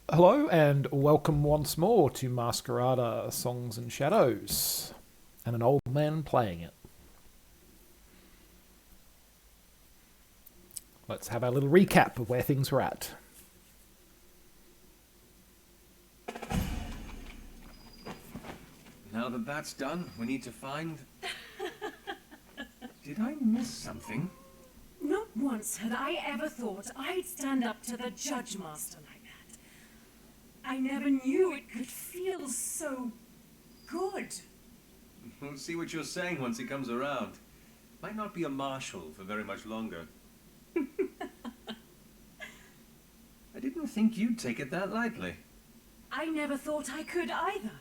Hello and welcome once more to Masquerada Songs and Shadows, and an old man playing it. Let's have a little recap of where things were at. Now that that's done, we need to find... Did I miss something? Not once had I ever thought I'd stand up to the Judge Master like that. I never knew it could feel so good. We'll see what you're saying once he comes around. Might not be a marshal for very much longer. I didn't think you'd take it that lightly. I never thought I could either.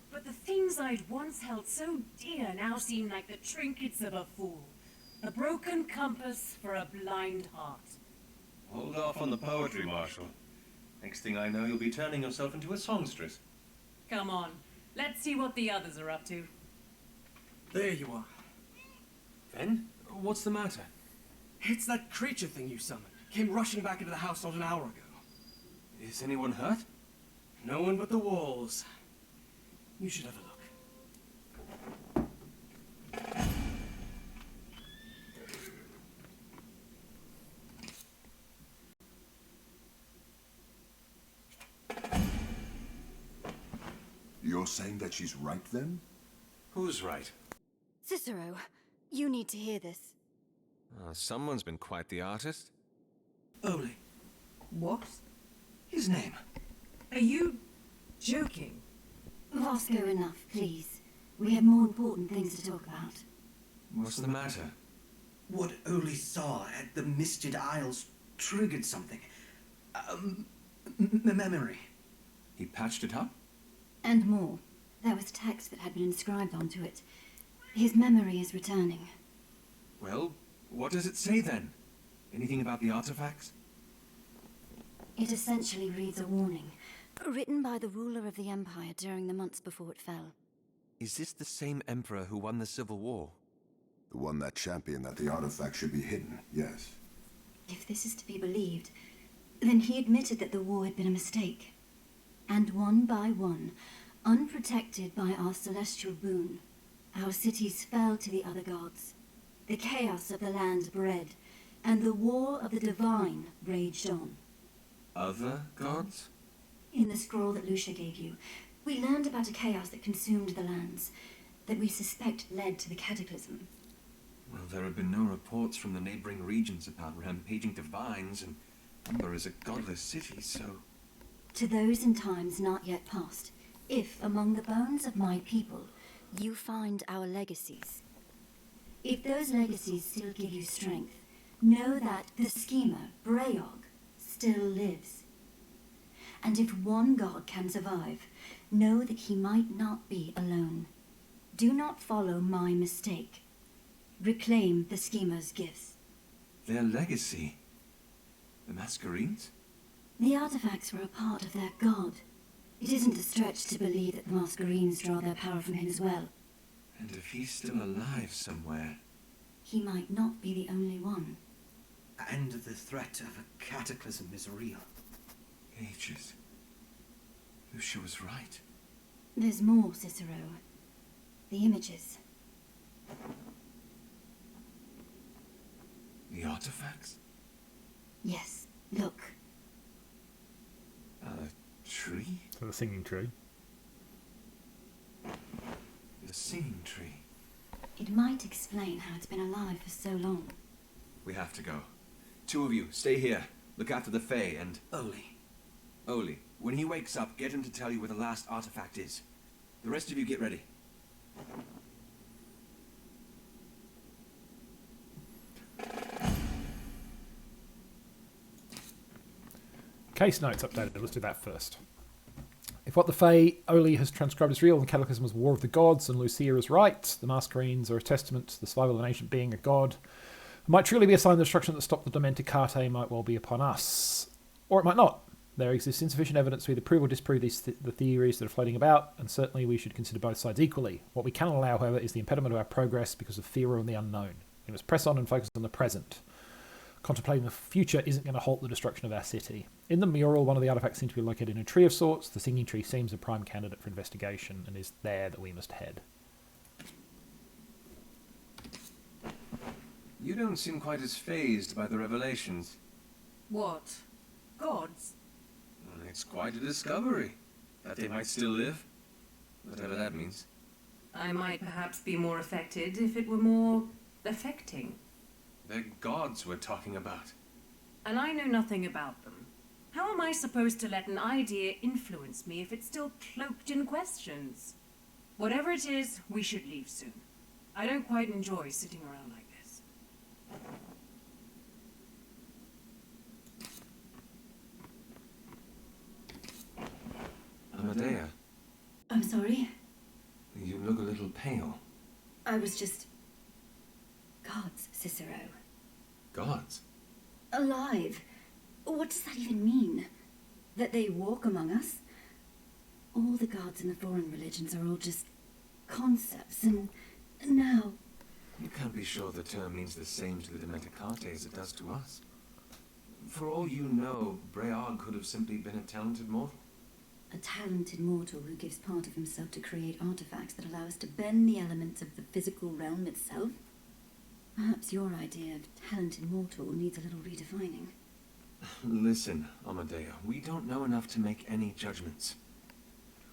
But the things I'd once held so dear now seem like the trinkets of a fool. A broken compass for a blind heart. Hold off on the poetry, Marshal. Next thing I know, you'll be turning yourself into a songstress. Come on, let's see what the others are up to. There you are. Ven? What's the matter? It's that creature thing you summoned. Came rushing back into the house not an hour ago. Is anyone hurt? No one but the walls. You should have a look. You're saying that she's right then? Who's right? Cicero, you need to hear this. Someone's been quite the artist. Oli. What? His name. Are you joking? Vasco, enough, please. We have more important things to talk about. What's the matter? What Oli saw at the Misted Isles triggered something. Memory. He patched it up? And more. There was text that had been inscribed onto it. His memory is returning. Well, what does it say then? Anything about the artifacts? It essentially reads a warning, written by the ruler of the Empire during the months before it fell. Is this the same emperor who won the Civil War? The one that championed that the artifact should be hidden, yes. If this is to be believed, then he admitted that the war had been a mistake. And one by one, unprotected by our celestial boon, our cities fell to the other gods. The chaos of the land bred, and the war of the divine raged on. Other gods? In the scroll that Lucia gave you, we learned about a chaos that consumed the lands, that we suspect led to the cataclysm. Well, there have been no reports from the neighboring regions about rampaging divines, and Umber is a godless city, so... To those in times not yet past, if among the bones of my people you find our legacies, if those legacies still give you strength, know that the schemer, Brayog, still lives. And if one god can survive, know that he might not be alone. Do not follow my mistake. Reclaim the schemer's gifts. Their legacy? The Mascherines? The artifacts were a part of their god. It isn't a stretch to believe that the Mascherines draw their power from him as well. And if he's still alive somewhere... He might not be the only one. And the threat of a cataclysm is real. Ages. Lucia was right. There's more, Cicero. The images. The artifacts? Yes, look. A tree? So the singing tree. The singing tree. It might explain how it's been alive for so long. We have to go. Two of you, stay here. Look after the Fae and... Oli. Oli, when he wakes up, get him to tell you where the last artifact is. The rest of you get ready. Case notes updated. Let's do that first. If what the Fae Oli has transcribed is real, and Cataclysm was war of the gods, and Lucia is right, the Mascherines are a testament to the survival of an ancient being, a god. It might truly be a sign of the destruction that stopped the Dementicate might well be upon us. Or it might not. There exists insufficient evidence to either prove or disprove the theories that are floating about, and certainly we should consider both sides equally. What we cannot allow, however, is the impediment of our progress because of fear of the unknown. We must press on and focus on the present. Contemplating the future isn't going to halt the destruction of our city. In the mural, one of the artifacts seems to be located in a tree of sorts. The singing tree seems a prime candidate for investigation, and is there that we must head. You don't seem quite as fazed by the revelations. What? Gods? It's quite a discovery. That they might still live. Whatever that means. I might perhaps be more affected if it were more affecting. They're gods we're talking about. And I know nothing about them. How am I supposed to let an idea influence me if it's still cloaked in questions? Whatever it is, we should leave soon. I don't quite enjoy sitting around like this. Amadea, I'm sorry. you look a little pale. I was just... Gods, Cicero. Gods? Alive. What does that even mean? That they walk among us? All the gods in the foreign religions are all just concepts, and now... You can't be sure the term means the same to the Domesticate as it does to us. For all you know, Breag could have simply been a talented mortal. A talented mortal who gives part of himself to create artifacts that allow us to bend the elements of the physical realm itself? Perhaps your idea of talented mortal needs a little redefining. Listen, Amadea, we don't know enough to make any judgments.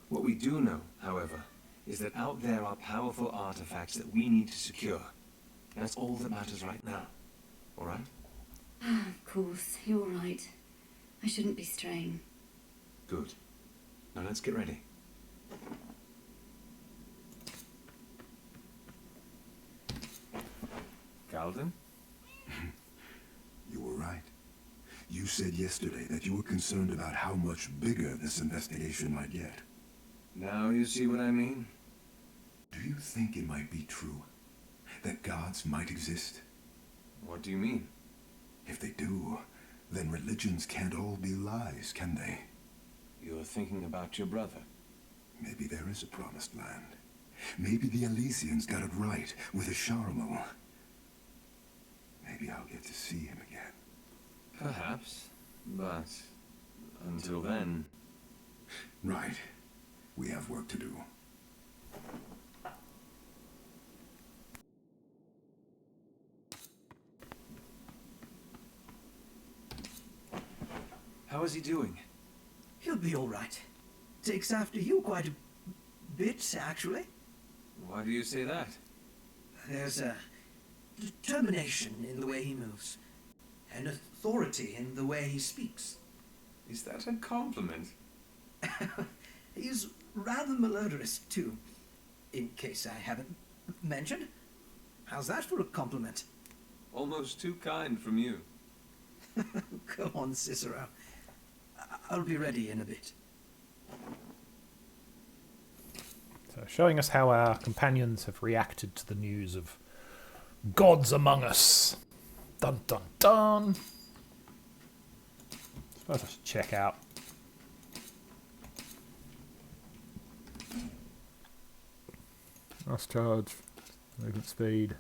What we do know, however, is that out there are powerful artifacts that we need to secure. That's all that matters right now. All right? Of course, you're right. I shouldn't be straying. Good. Now let's get ready. Galden? You were right. You said yesterday that you were concerned about how much bigger this investigation might get. Now you see what I mean? Do you think it might be true? That gods might exist? What do you mean? If they do, then religions can't all be lies, can they? You're thinking about your brother. Maybe there is a promised land. Maybe the Elysians got it right with a Charlemagne. Maybe I'll get to see him again. Perhaps. But until then... Right. We have work to do. How is he doing? He'll be all right. Takes after you quite a bit, actually. Why do you say that? There's a determination in the way he moves, and authority in the way he speaks. Is that a compliment? He's rather malodorous, too, in case I haven't mentioned. How's that for a compliment? Almost too kind from you. Go on, Cicero. I'll be ready in a bit. So, showing us how our companions have reacted to the news of gods among us. Dun dun dun. Suppose I should check out. Last charge, movement speed.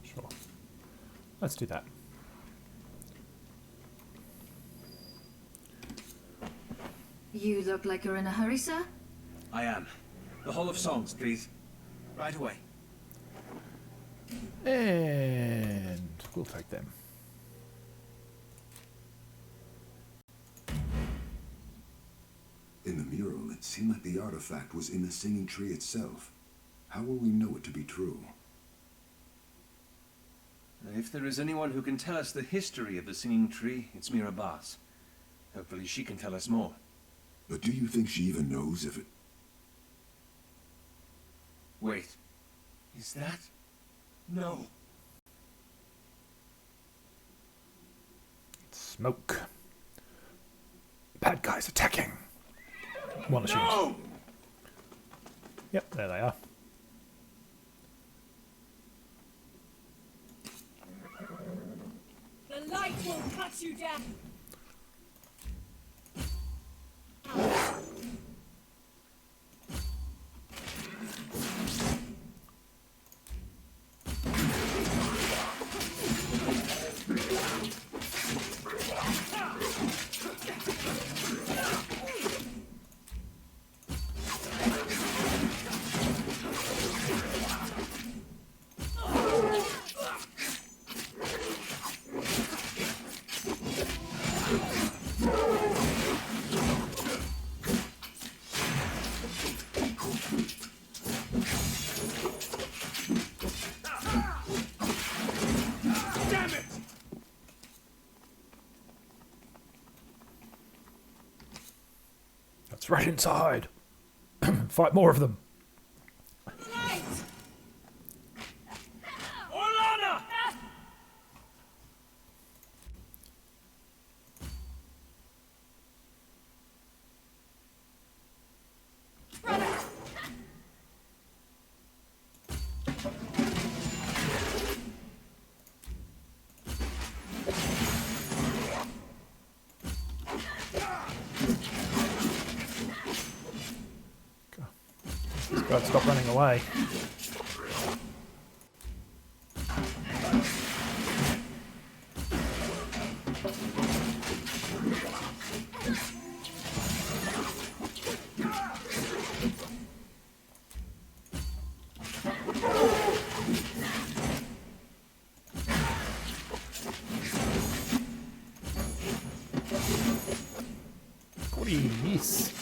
Sure. Let's do that. You look like you're in a hurry, sir? I am. The Hall of Songs, please. Right away. And we'll take them. In the mural, it seemed like the artifact was in the singing tree itself. How will we know it to be true? If there is anyone who can tell us the history of the singing tree, it's Mira Bas. Hopefully she can tell us more. But do you think she even knows if it... Wait. Is that? No. Smoke. Bad guys attacking. One assumes. No! Yep, there they are. cut you down! Let's rush inside. Fight more of them. Orlana! God, stop running away. Yes.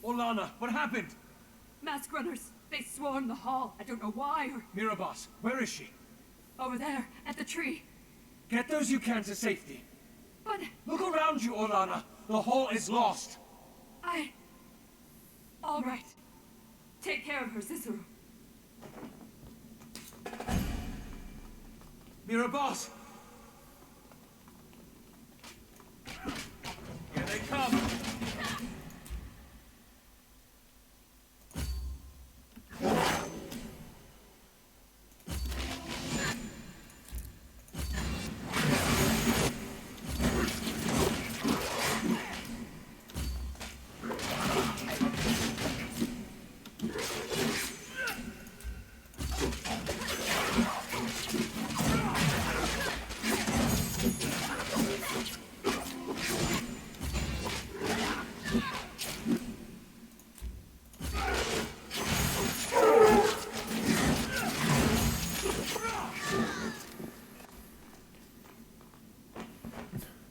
Orlana, what happened? Masqueraders, they swarmed the hall. I don't know why or... Mirabos, where is she? Over there, at the tree. Get those you can to safety. But Look around you, Orlana. The hall is lost. all right. Take care of her, Cicero. Mirabos! Here they come!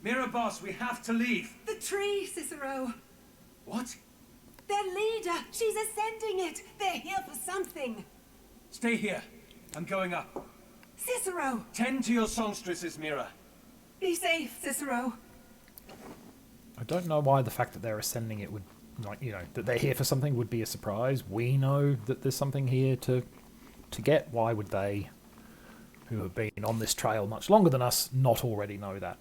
Mirabos, we have to leave. The tree, Cicero. What? Their leader. She's ascending it. They're here for something. Stay here. I'm going up. Cicero! Tend to your songstresses, Mira. Be safe, Cicero. I don't know why the fact that they're ascending it would, like, you know, that they're here for something would be a surprise. We know that there's something here to get. Why would they, who have been on this trail much longer than us, not already know that?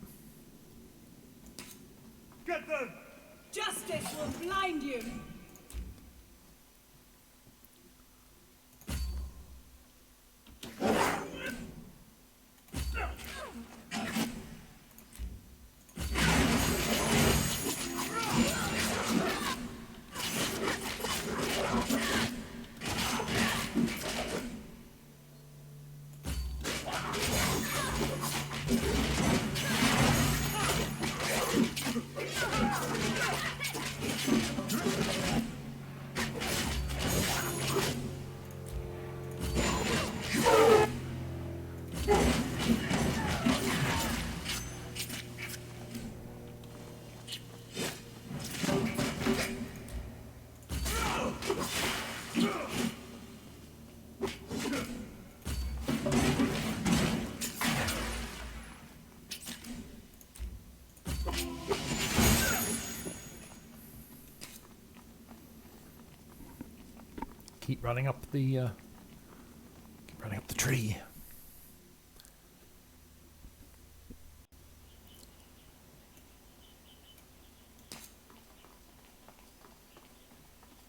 Get them! Justice will blind you. Keep running up the tree.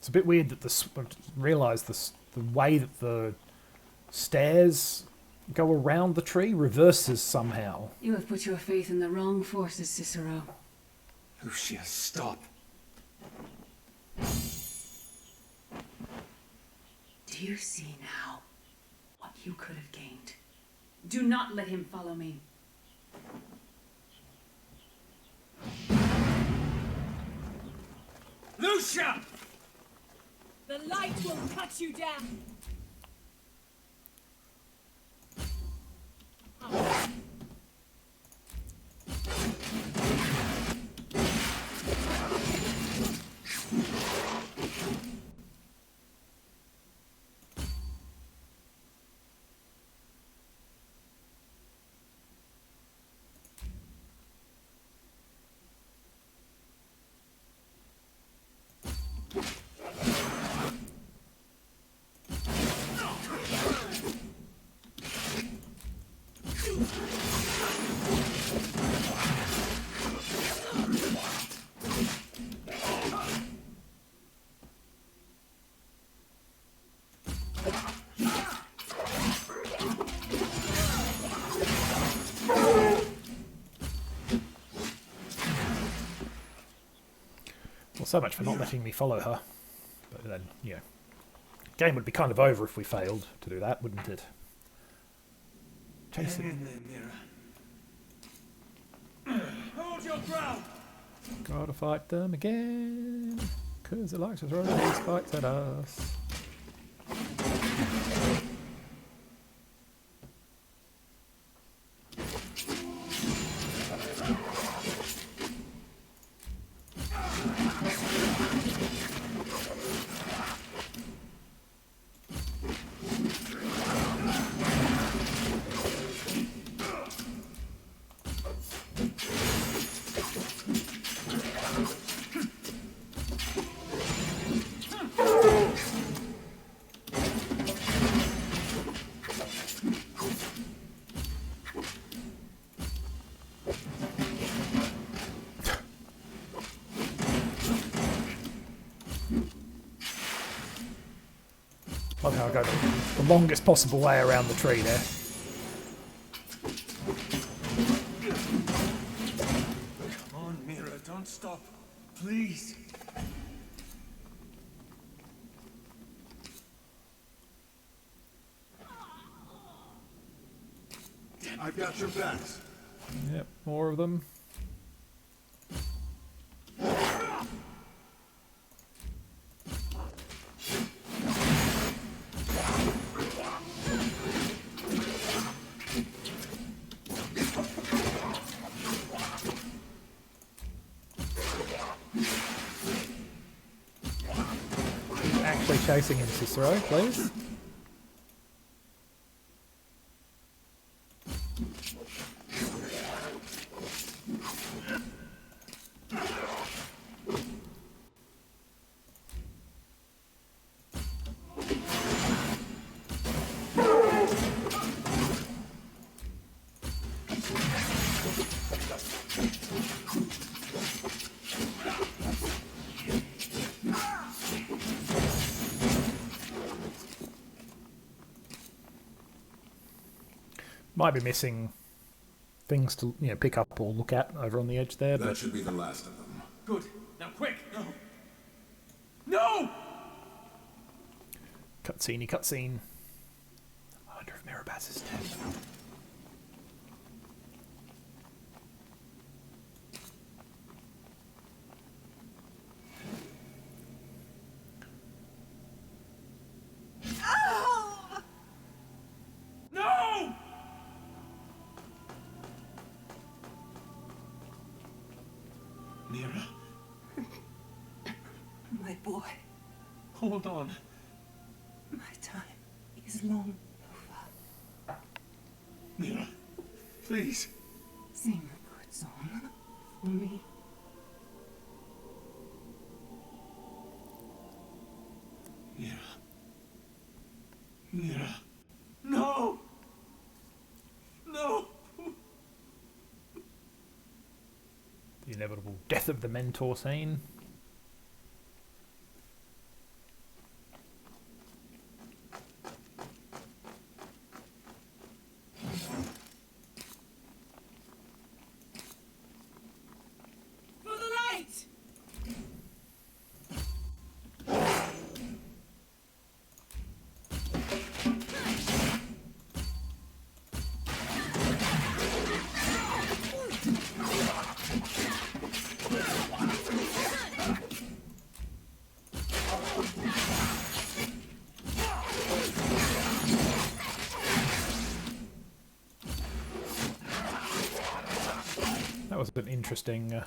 It's a bit weird that realise the way that the stairs go around the tree reverses somehow. You have put your faith in the wrong forces, Cicero. Lucia, stop. Do you see now what you could have gained? Do not let him follow me. Lucia! The light will cut you down. Well, so much for not letting me follow her. But then, you know, game would be kind of over if we failed to do that, wouldn't it? Chase Hang it. in there, Mira. Hold your ground! Gotta fight them again. Cause it likes to throw these fights at us. Love how I go the longest possible way around the tree there. Come on, Mira, don't stop. Please. I've got your backs. Yep, more of them. Actually chasing him, Cicero, please. Might be missing things to pick up or look at over on the edge there, That but should be the last of them. Good. Now quick! No! No! cutscene. I wonder if Mirabaz is dead. No! Mira, My boy, hold on. my time is long over. Mira, please. Sing a good song for me. Mira. Mira. No! No! The inevitable death of the mentor scene. was an interesting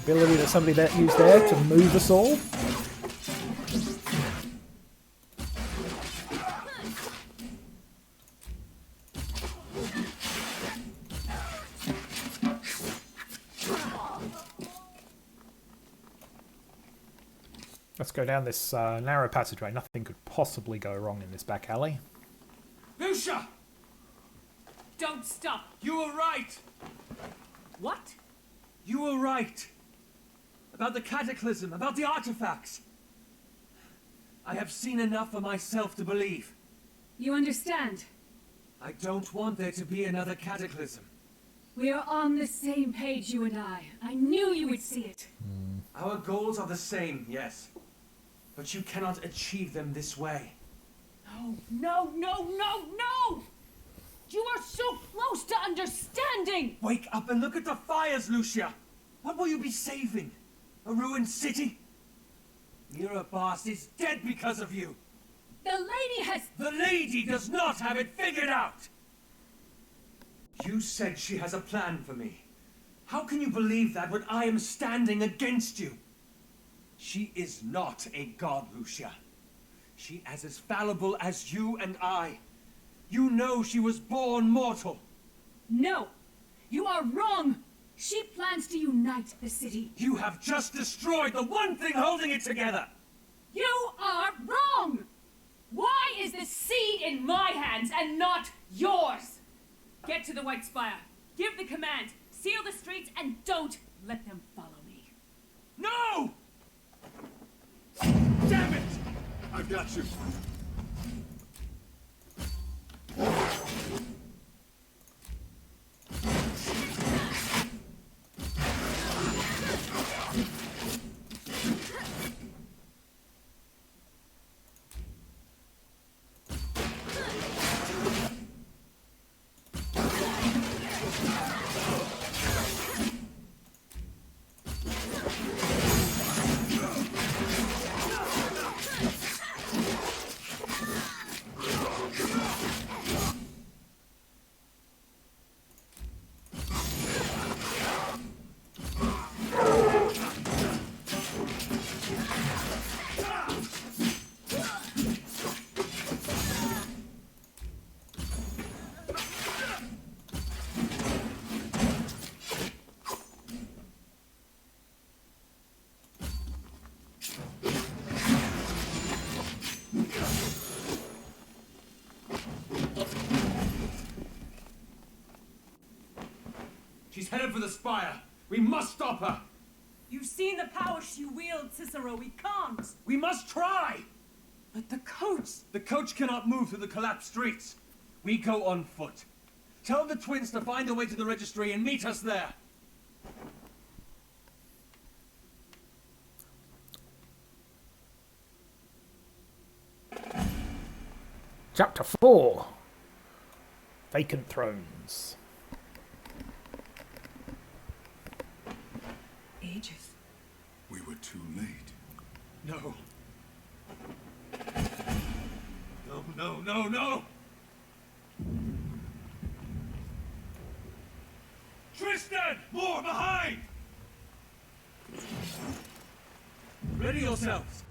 ability that somebody that used there to move us all. Let's go down this narrow passageway. Nothing could possibly go wrong in this back alley. Lucia! Don't stop. You were right! What? You were right! About the cataclysm, about the artifacts! I have seen enough for myself to believe. You understand? I don't want there to be another cataclysm. We are on the same page, you and I. I knew you would see it. Our goals are the same, yes. But you cannot achieve them this way. No, no, no, no, no! You are so close to understanding! Wake up and look at the fires, Lucia! What will you be saving? A ruined city? Mirabas is dead because of you! The lady has... The lady does not have it figured out! You said she has a plan for me. How can you believe that when I am standing against you? She is not a god, Lucia. She is as fallible as you and I. You know she was born mortal. No! You are wrong! She plans to unite the city. You have just destroyed the one thing holding it together! You are wrong! Why is the sea in my hands and not yours? Get to the White Spire. Give the command. Seal the streets and don't let them follow me. No! Damn it! I've got you. She's headed for the spire. We must stop her. You've seen the power she wields, Cicero. We can't. We must try. But the coach... The coach cannot move through the collapsed streets. We go on foot. Tell the twins to find a way to the registry and meet us there. Chapter 4. Vacant Thrones. Ages. We were too late. No. No, no, no, no! Tristan! More behind! Ready yourselves.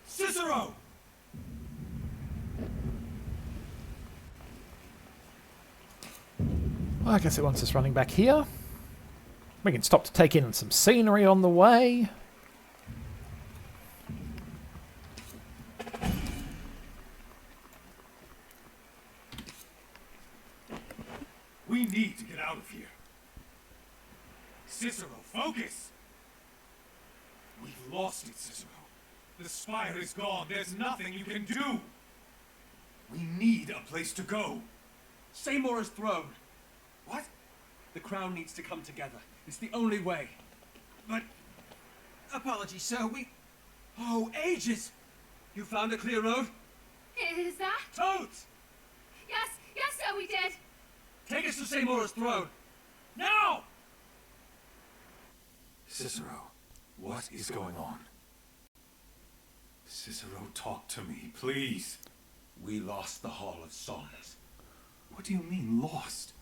Cicero! Well, I guess it wants us running back here. We can stop to take in some scenery on the way. We need to get out of here. Cicero, focus! We've lost it, Cicero. The spire is gone. There's nothing you can do. We need a place to go. Seymour's throne. What? The crown needs to come together. It's the only way. But... Apologies, sir. Oh, ages! You found a clear road? Is that? Toads! Yes, sir, we did. Take us to Seymour's throne. Now! Cicero, what is going on? Cicero, talk to me, please. We lost the Hall of Songs. What do you mean, lost?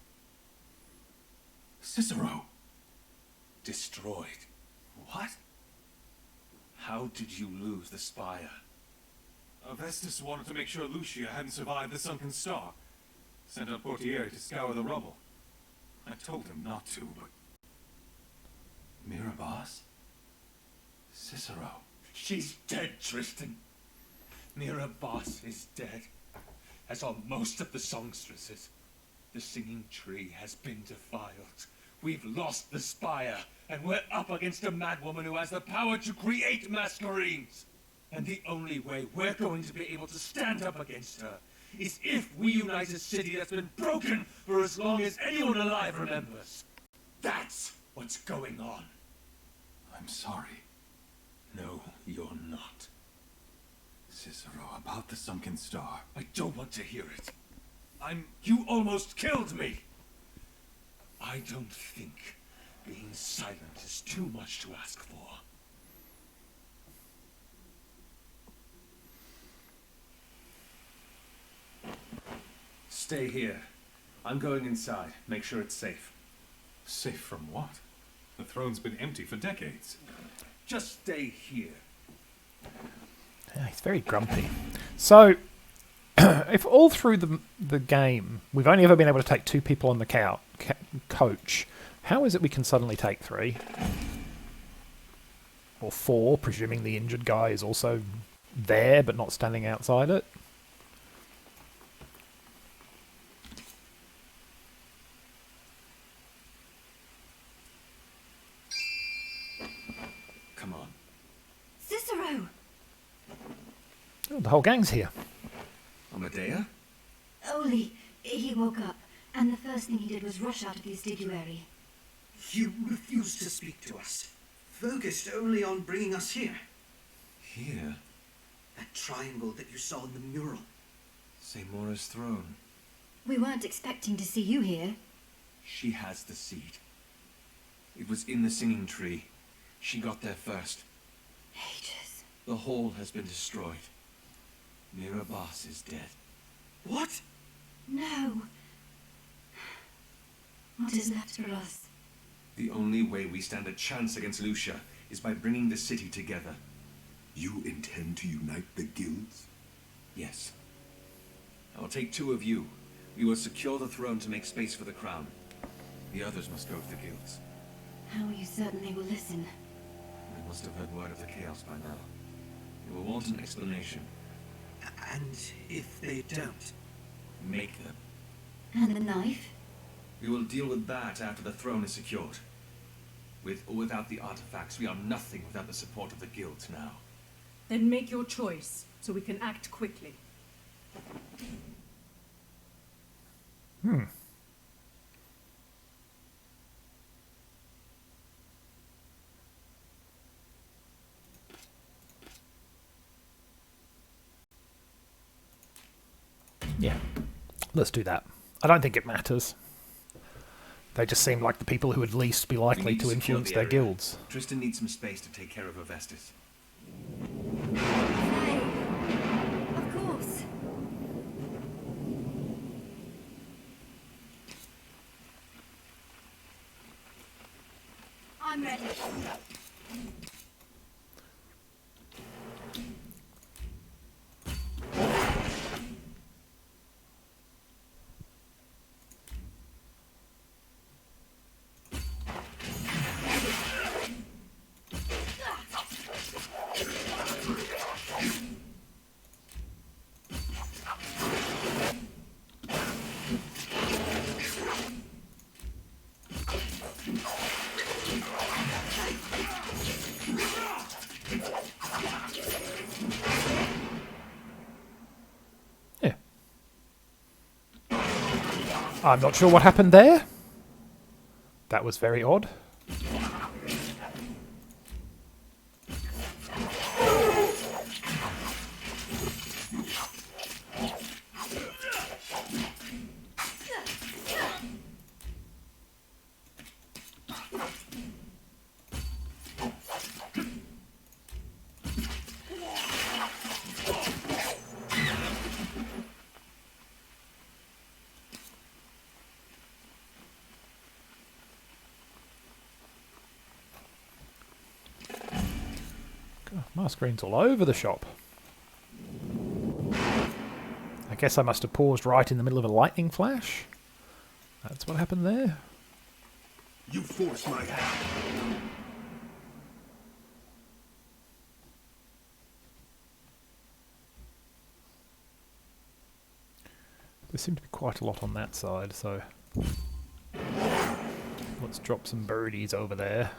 Cicero. Destroyed. What? How did you lose the spire? Avestus wanted to make sure Lucia hadn't survived the sunken star. Sent out Portieri to scour the rubble. I told him not to, but... Mirabas? Cicero. She's dead, Tristan. Mirabas is dead, as are most of the songstresses. The singing tree has been defiled. We've lost the spire, and we're up against a madwoman who has the power to create Mascherines. And the only way we're going to be able to stand up against her is if we unite a city that's been broken for as long as anyone alive remembers. That's what's going on. I'm sorry. No, you're not. Cicero, about the sunken star. I don't want to hear it. You almost killed me! I don't think being silent is too much to ask for. Stay here. I'm going inside. Make sure it's safe. Safe from what? The throne's been empty for decades. Just stay here. Yeah, he's very grumpy. So, if all through the game we've only ever been able to take 2 people on the coach, how is it we can suddenly take 3? Or 4, presuming the injured guy is also there but not standing outside it? Come on. Cicero! Oh, the whole gang's here. Amadea? Oli, he woke up, and the first thing he did was rush out of the estiguary. You refused to speak to us. Focused only on bringing us here. Here? That triangle that you saw in the mural. Seymour's throne. We weren't expecting to see you here. She has the seed. It was in the singing tree. She got there first. Ages. The hall has been destroyed. Mirabas is dead. What? No. What is left for us? The only way we stand a chance against Lucia is by bringing the city together. You intend to unite the guilds? Yes. I will take 2 of you. We will secure the throne to make space for the crown. The others must go to the guilds. How are you certain they will listen? They must have heard word of the chaos by now. They will want an explanation. And if they don't? Make them. And the knife? We will deal with that after the throne is secured. With or without the artifacts, we are nothing without the support of the guilds now. Then make your choice, so we can act quickly. Yeah, let's do that. I don't think it matters. They just seem like the people who would least be likely to influence their guilds. Tristan needs some space to take care of Avestus. Hey, of course. I'm ready. I'm not sure what happened there. That was very odd. Mascherines all over the shop. I guess I must have paused right in the middle of a lightning flash. That's what happened there. You forced my hand. There seemed to be quite a lot on that side, so let's drop some birdies over there.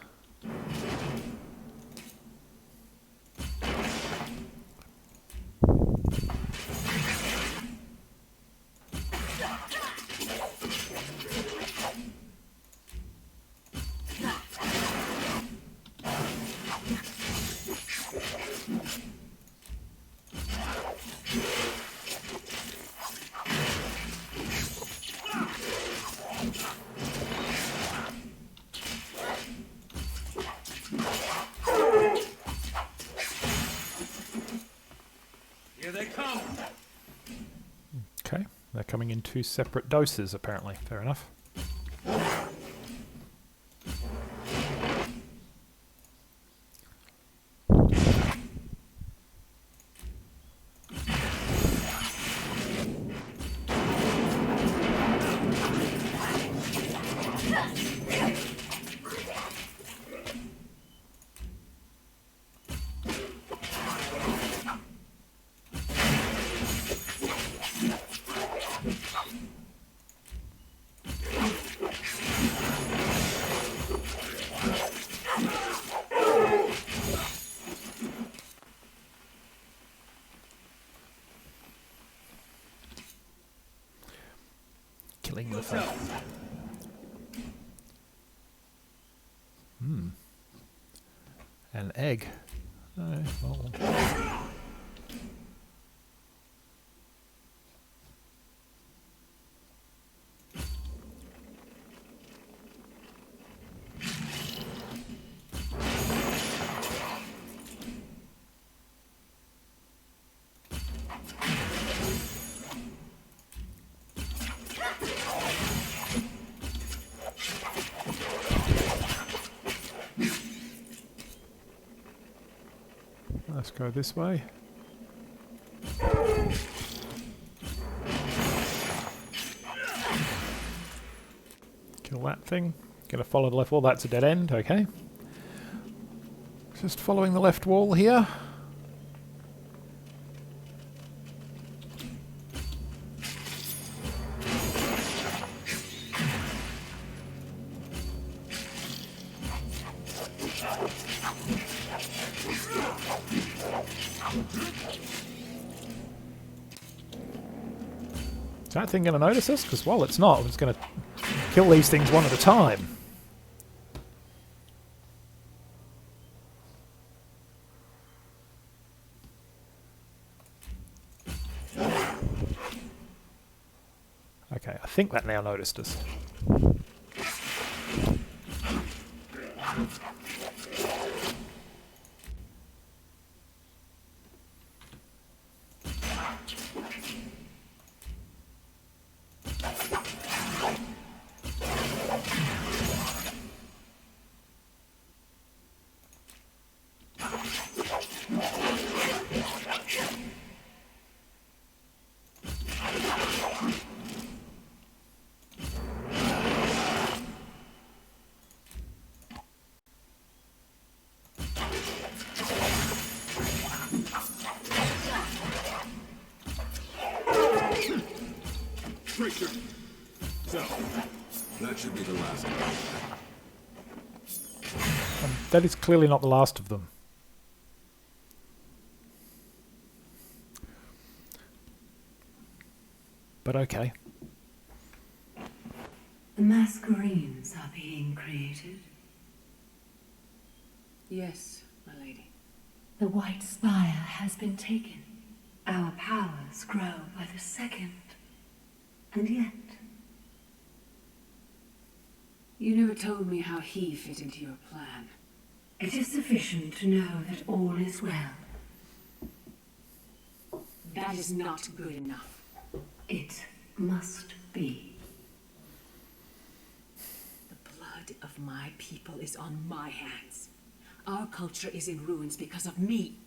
Here they come. Okay, they're coming in 2 separate doses apparently. Fair enough. Killing the foe. An egg. Well. Let's go this way. Kill that thing. Gonna follow the left wall. That's a dead end. Okay. Just following the left wall here. Is that thing going to notice us? Because, well, it's not. We're just going to kill these things one at a time. Okay, I think that now noticed us. So, that should be the last of them. That is clearly not the last of them. But okay. The Mascherines are being created. Yes, my lady. The White Spire has been taken. Our powers grow by the second. And yet... You never told me how he fit into your plan. It is sufficient to know that all is well. That is not good enough. It must be. The blood of my people is on my hands. Our culture is in ruins because of me.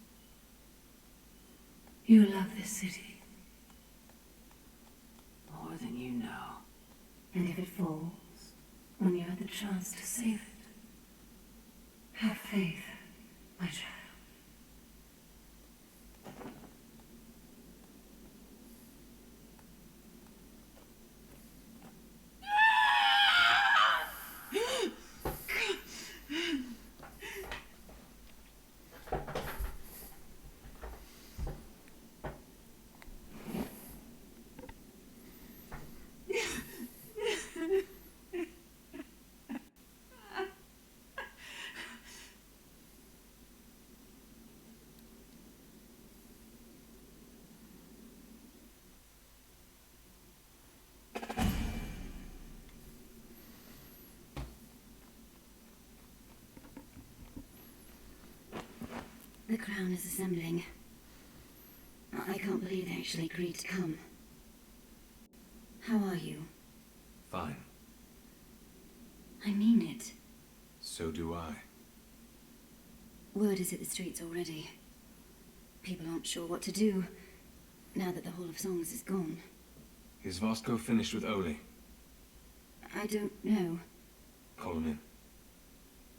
You love this city. More than you know. And if it falls, when you had the chance to save it, have faith, my child. The Crown is assembling. I can't believe they actually agreed to come. How are you? Fine. I mean it. So do I. Word is hit the streets already. People aren't sure what to do, now that the Hall of Songs is gone. Is Vasco finished with Oli? I don't know. Call him in.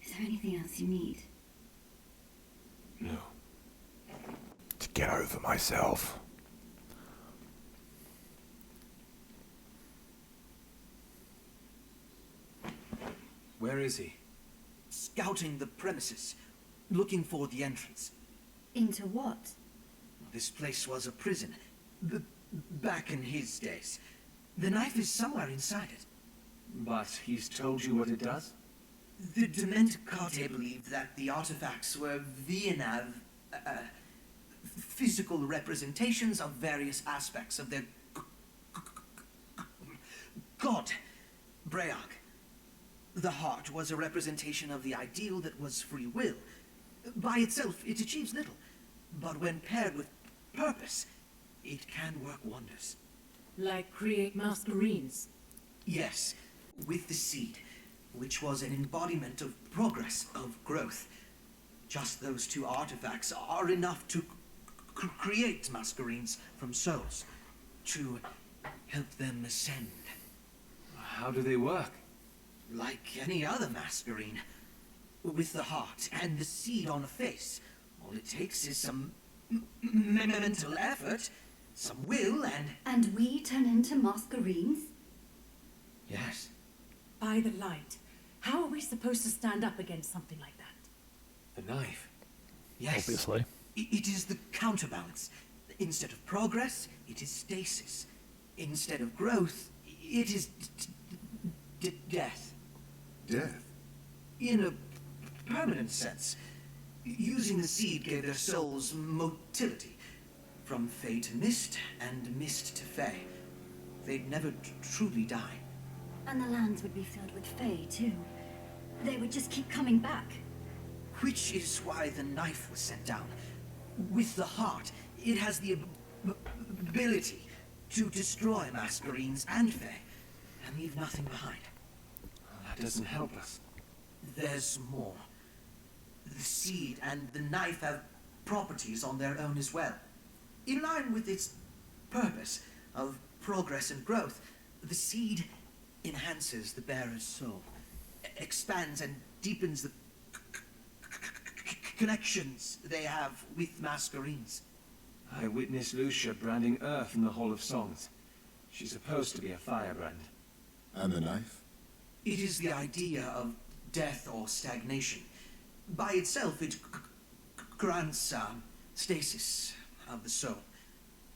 Is there anything else you need? No. To get over myself. Where is he? Scouting the premises, looking for the entrance. Into what? This place was a prison, back in his days. The knife is somewhere inside it. But he's told you what it does? The Dementacate believed that the artifacts were Viennav, physical representations of various aspects of their god, Breag. The heart was a representation of the ideal that was free will. By itself, it achieves little, but when paired with purpose, it can work wonders. Like create Mascherines. Yes, with the seed, which was an embodiment of progress, of growth. Just those two artifacts are enough to create Mascherines from souls, to help them ascend. How do they work? Like any other Mascherine, with the heart and the seed on a face. All it takes is some mental effort, some will, and... And we turn into Mascherines? Yes. By the light, how are we supposed to stand up against something like that? The knife. Yes. Obviously. It is the counterbalance. Instead of progress, it is stasis. Instead of growth, it is death. Death? In a permanent sense. Using the seed gave their souls motility. From Fey to Mist, and Mist to Fey. They'd never truly die. And the lands would be filled with Fae, too. They would just keep coming back. Which is why the knife was sent down. With the heart, it has the ability to destroy Mascherines and Fae, and leave nothing behind. That doesn't help us. There's more. The seed and the knife have properties on their own as well. In line with its purpose of progress and growth, the seed enhances the bearer's soul, expands and deepens the connections they have with Mascherines. I witnessed Lucia branding Earth in the Hall of Songs. She's supposed to be a firebrand. And the knife? It is the idea of death or stagnation. By itself, it grants stasis of the soul,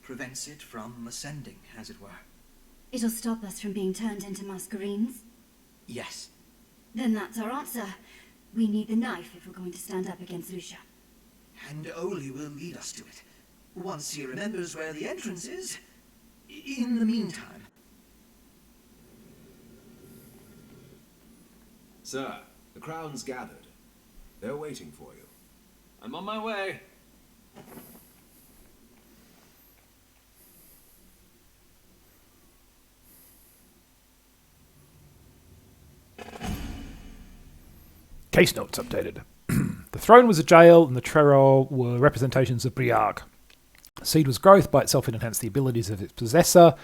prevents it from ascending, as it were. It'll stop us from being turned into Mascherines? Yes. Then that's our answer. We need the knife if we're going to stand up against Lucia. And Oli will lead us to it, once he remembers where the entrance is. In the meantime... Sir, the crown's gathered. They're waiting for you. I'm on my way. Case notes updated. The throne was a jail, and the Treror were representations of Briarg. The seed was growth, by itself it enhanced the abilities of its possessor.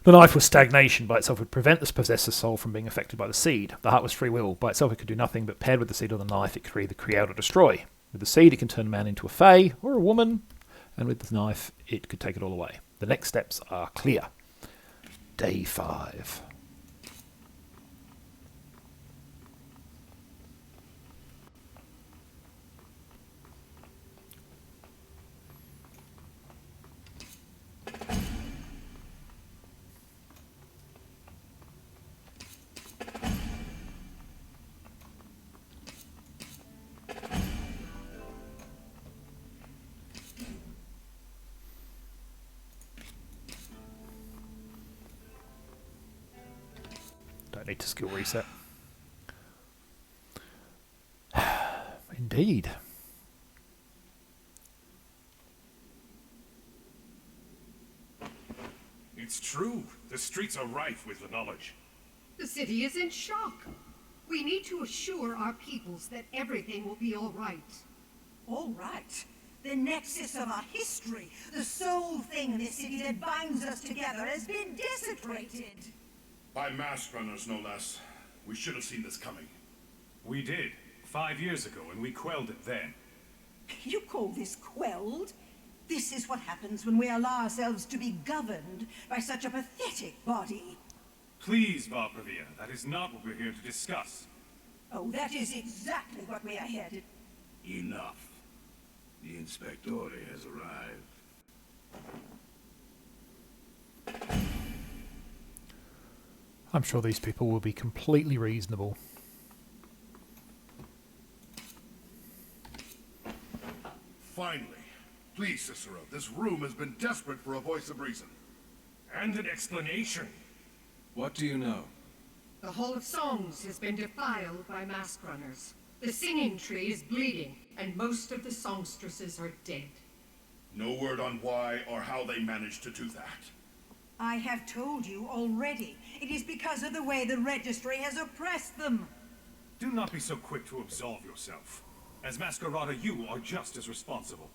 The knife was stagnation, by itself it would prevent the possessor's soul from being affected by the seed. The heart was free will, by itself it could do nothing, but paired with the seed or the knife it could either create or destroy. With the seed it can turn a man into a fae or a woman, and with the knife it could take it all away. The next steps are clear. Day 5. Don't need to skill reset. Indeed. It's true. The streets are rife with the knowledge. The city is in shock. We need to assure our peoples that everything will be all right. All right? The nexus of our history, the sole thing in this city that binds us together, has been desecrated. By mask runners, no less. We should have seen this coming. We did, 5 years ago, and we quelled it then. You call this quelled? This is what happens when we allow ourselves to be governed by such a pathetic body. Please, Valpravia, that is not what we're here to discuss. Oh, that is exactly what we are here to... Enough. The Inspectore has arrived. I'm sure these people will be completely reasonable. Finally. Please, Cicero, this room has been desperate for a voice of reason. And an explanation. What do you know? The Hall of Songs has been defiled by mask runners. The singing tree is bleeding, and most of the songstresses are dead. No word on why or how they managed to do that. I have told you already. It is because of the way the registry has oppressed them. Do not be so quick to absolve yourself. As Masquerada, you are just as responsible.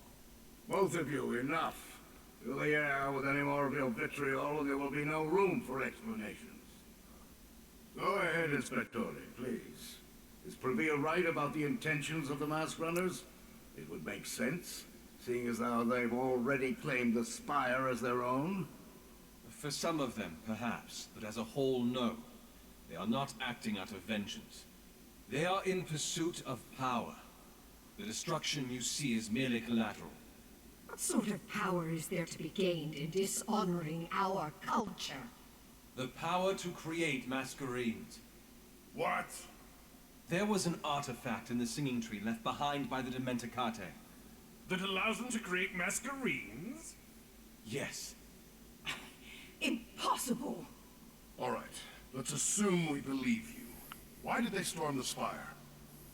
Both of you, enough. Fill the air with any more of your vitriol, and there will be no room for explanations. Go ahead, Inspectore, please. Is Pravia right about the intentions of the mask runners? It would make sense, seeing as how they've already claimed the spire as their own. For some of them, perhaps, but as a whole, no. They are not acting out of vengeance. They are in pursuit of power. The destruction you see is merely collateral. What sort of power is there to be gained in dishonoring our culture? The power to create Mascherines. What? There was an artifact in the singing tree left behind by the Dementicate. That allows them to create Mascherines? Yes. Impossible! All right, let's assume we believe you. Why did they storm the spire?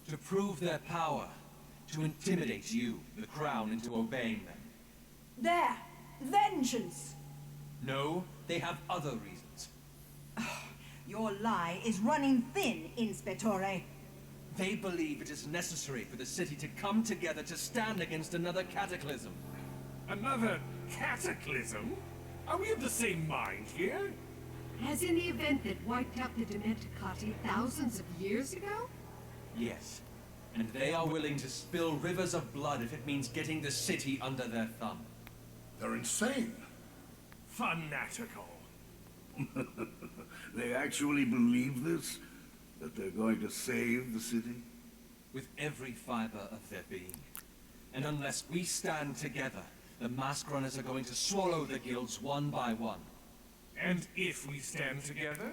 To prove their power. To intimidate you, the crown, into obeying them. There! Vengeance! No, they have other reasons. Your lie is running thin, Inspectore. They believe it is necessary for the city to come together to stand against another cataclysm. Another cataclysm? Are we of the same mind here? As in the event that wiped out the Dementicati thousands of years ago? Yes. And they are willing to spill rivers of blood if it means getting the city under their thumb. They're insane. Fanatical. They actually believe this? That they're going to save the city? With every fiber of their being. And unless we stand together, the mask runners are going to swallow the guilds one by one. And if we stand together?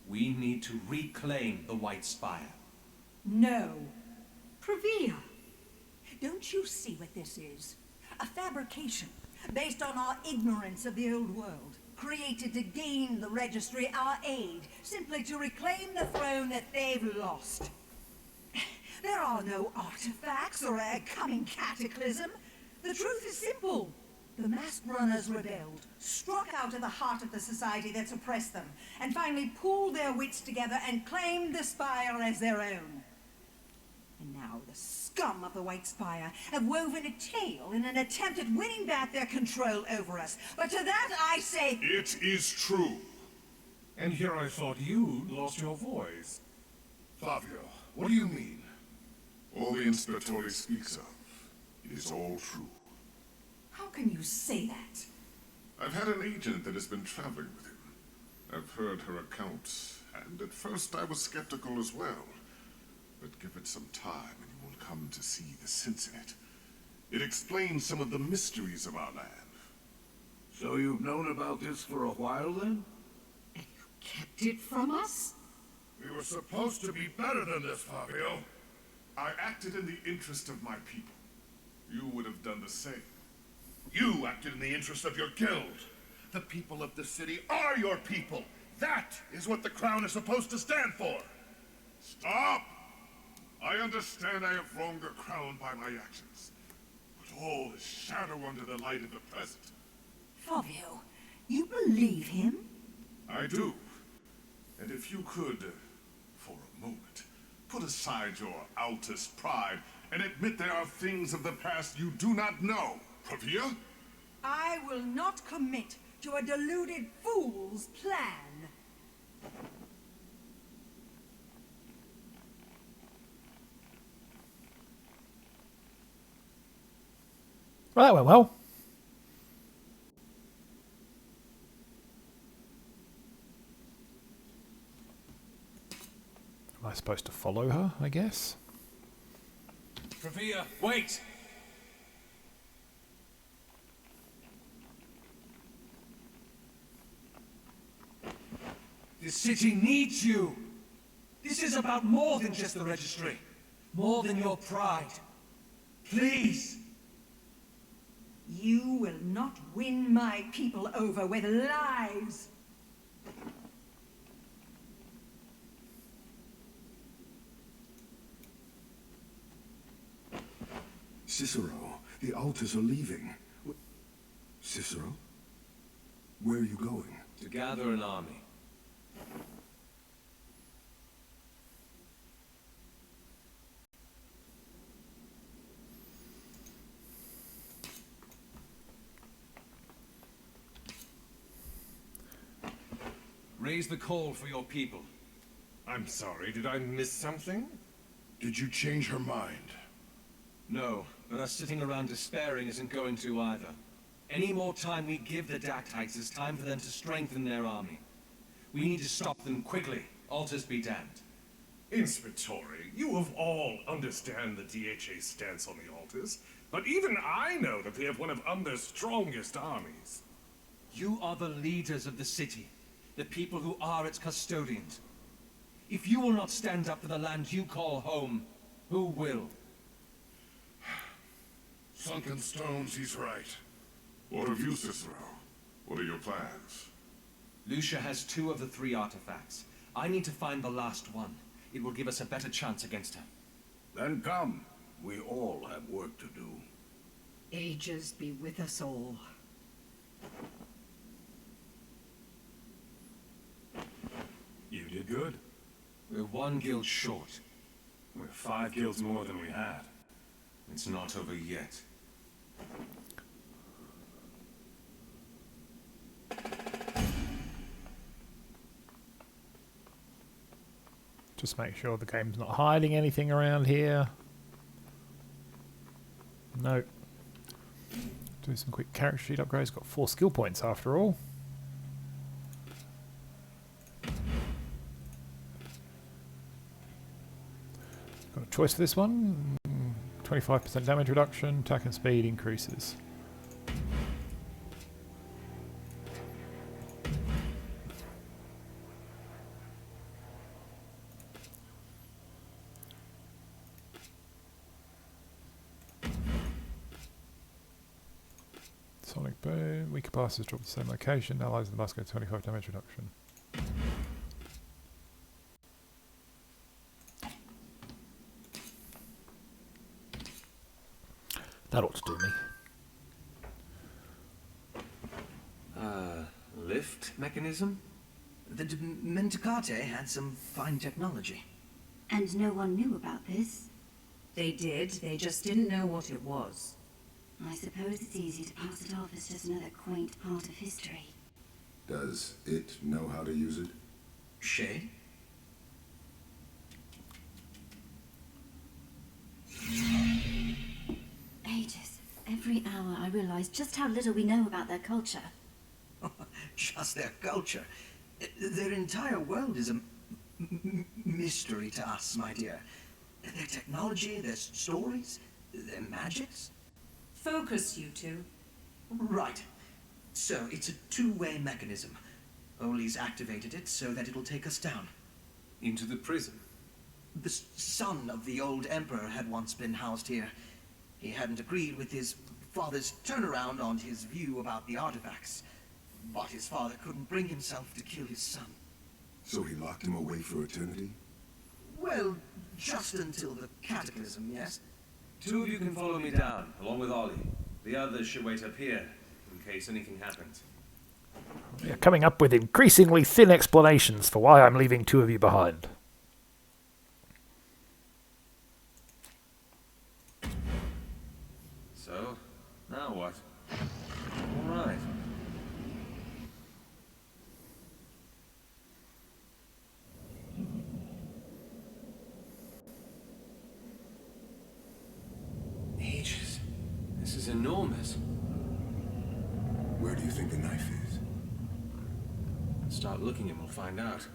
We need to reclaim the White Spire. No. Previa. Don't you see what this is? A fabrication based on our ignorance of the old world, created to gain the Registry our aid, simply to reclaim the throne that they've lost. There are no artifacts or a coming cataclysm. The truth is simple. The masked runners rebelled, struck out of the heart of the society that's oppressed them, and finally pooled their wits together and claimed the Spire as their own. And now the scum of the White Spire have woven a tale in an attempt at winning back their control over us. But to that I say... It is true. And here I thought you lost your voice. Flavio, what do you mean? All the Inspectore speaks of, it is all true. How can you say that? I've had an agent that has been traveling with him. I've heard her accounts, and at first I was skeptical as well. But give it some time and you will come to see the sense in it. It explains some of the mysteries of our land. So you've known about this for a while then? And you kept it from us? We were supposed to be better than this, Fabio. I acted in the interest of my people. You would have done the same. You acted in the interest of your guild. The people of the city are your people. That is what the crown is supposed to stand for. Stop! I understand I have wronged the crown by my actions. But all is shadow under the light of the present. Fabio, you believe him? I do. And if you could, for a moment, put aside your Altus pride and admit there are things of the past you do not know. Pravia? I will not commit to a deluded fool's plan. Well, that went well. Am I supposed to follow her, I guess? Pravia, wait! The city needs you! This is about more than just the registry. More than your pride. Please! You will not win my people over with lies. Cicero, the Altus are leaving. Cicero? Where are you going? To gather an army. Raise the call for your people. I'm sorry, did I miss something? Did you change her mind? No, but us sitting around despairing isn't going to either. Any more time we give the Dactytes is time for them to strengthen their army. We need to stop them quickly. Altars be damned. Inspectore, you of all understand the DHA's stance on the altars, but even I know that they have one of Umber's strongest armies. You are the leaders of the city, the people who are its custodians. If you will not stand up for the land you call home, who will? Sunken stones, he's right. What of you, Cicero? What are your plans? Lucia has 2 of the 3 artifacts. I need to find the last one. It will give us a better chance against her. Then come. We all have work to do. Ages be with us all. You did good. We're 1 guild short. We're 5 guilds more than we had. It's not over yet. Just make sure the game's not hiding anything around here. No. Do some quick character sheet upgrades. Got 4 skill points after all. Got a choice for this one. 25% damage reduction, attack and speed increases. Sonic boom. Weaker passes drop the same location. Allies the musket 25 damage reduction. That ought to do me. Lift mechanism? The Mentacate had some fine technology. And no one knew about this? They did, they just didn't know what it was. I suppose it's easy to pass it off as just another quaint part of history. Does it know how to use it? Shay? Ages. Every hour I realize just how little we know about their culture. Just their culture. Their entire world is a mystery to us, my dear. Their technology, their stories, their magics. Focus, you two. Right. So, it's a two-way mechanism. Oli's activated it so that it'll take us down. Into the prison? The son of the old emperor had once been housed here. He hadn't agreed with his father's turnaround on his view about the artifacts. But his father couldn't bring himself to kill his son. So he locked him away for eternity? Well, just until the cataclysm, yes? Two of you can follow me down, along with Ollie. The others should wait up here, in case anything happens. We are coming up with increasingly thin explanations for why I'm leaving two of you behind. So, now what? All right. Ages. This is enormous. Where do you think the knife is? Start looking and we'll find out.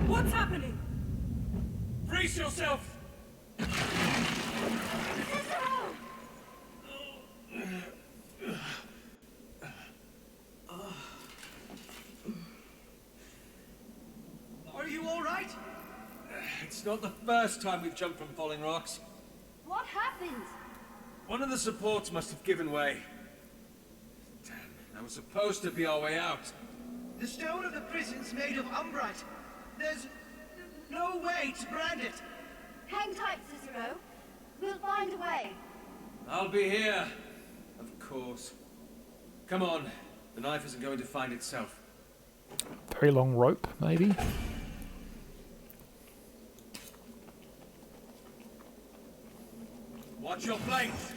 What's happening? Brace yourself! Are you all right? It's not the first time we've jumped from falling rocks. What happened? One of the supports must have given way. Damn, that was supposed to be our way out. The stone of the prison's made of umbrite. There's no way to brand it. Hang tight, Cicero. We'll find a way. I'll be here. Of course. Come on. The knife isn't going to find itself. Very long rope, maybe? Watch your flanks!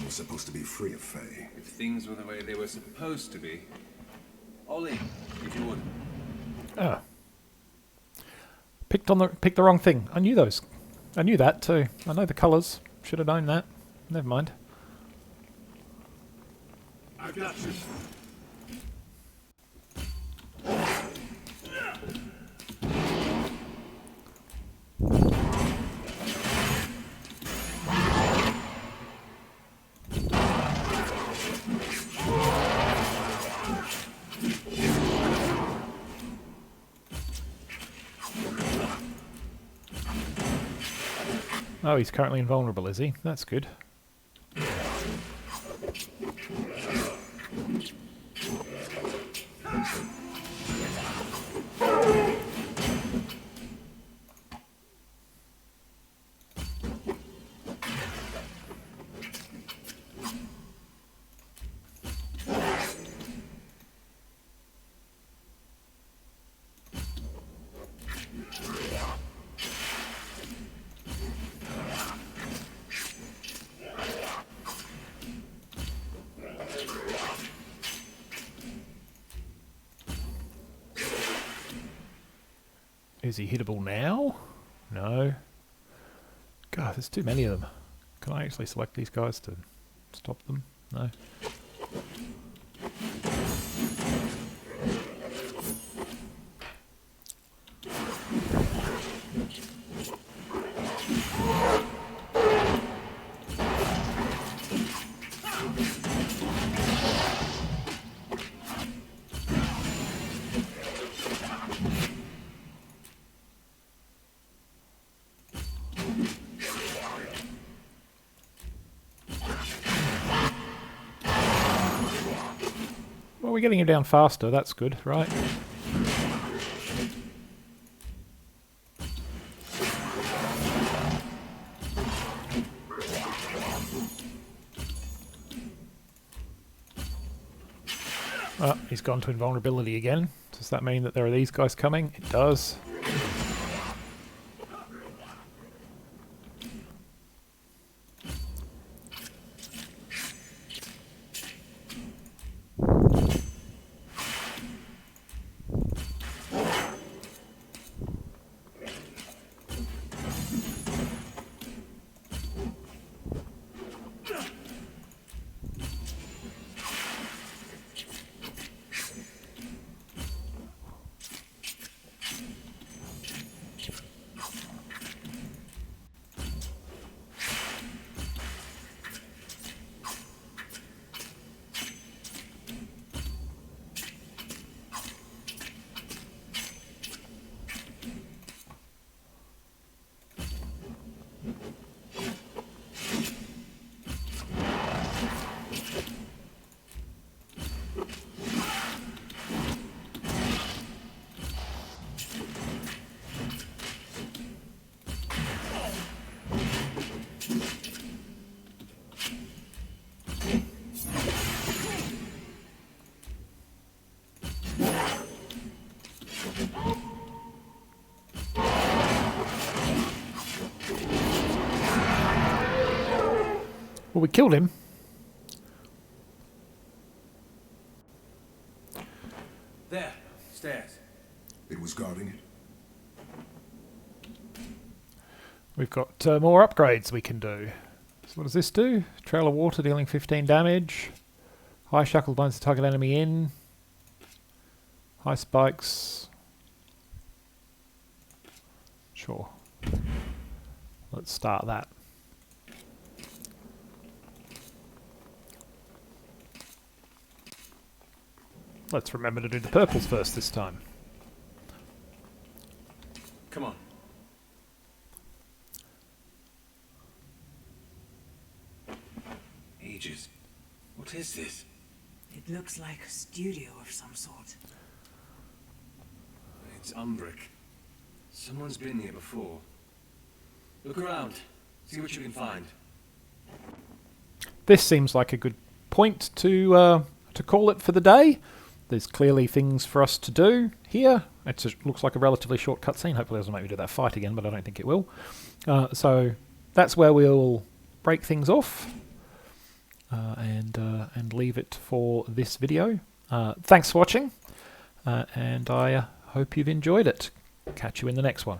Supposed to be free of Fae. If things were the way they were supposed to be. Ollie, if you would. Ah. Picked the wrong thing. I knew those. I knew that too. I know the colours. Should have known that. Never mind. I've got you. Oh, he's currently invulnerable, is he? That's good. Is he hittable now? No. God, there's too many of them. Can I actually select these guys to stop them? No. Well, we're getting him down faster, that's good, right? Oh, he's gone to invulnerability again. Does that mean that there are these guys coming? It does. Well, we killed him. There, stairs. It was guarding it. We've got more upgrades we can do. So what does this do? Trail of water dealing 15 damage. High shackle binds the target enemy in. High spikes. Sure. Let's start that. Let's remember to do the purples first this time. Come on. Ages. What is this? It looks like a studio of some sort. It's Umbric. Someone's been here before. Look around. See what you can find. This seems like a good point to call it for the day. There's clearly things for us to do here. It looks like a relatively short cutscene. Hopefully it doesn't make me do that fight again, but I don't think it will. So that's where we'll break things off and leave it for this video. Thanks for watching, and I hope you've enjoyed it. Catch you in the next one.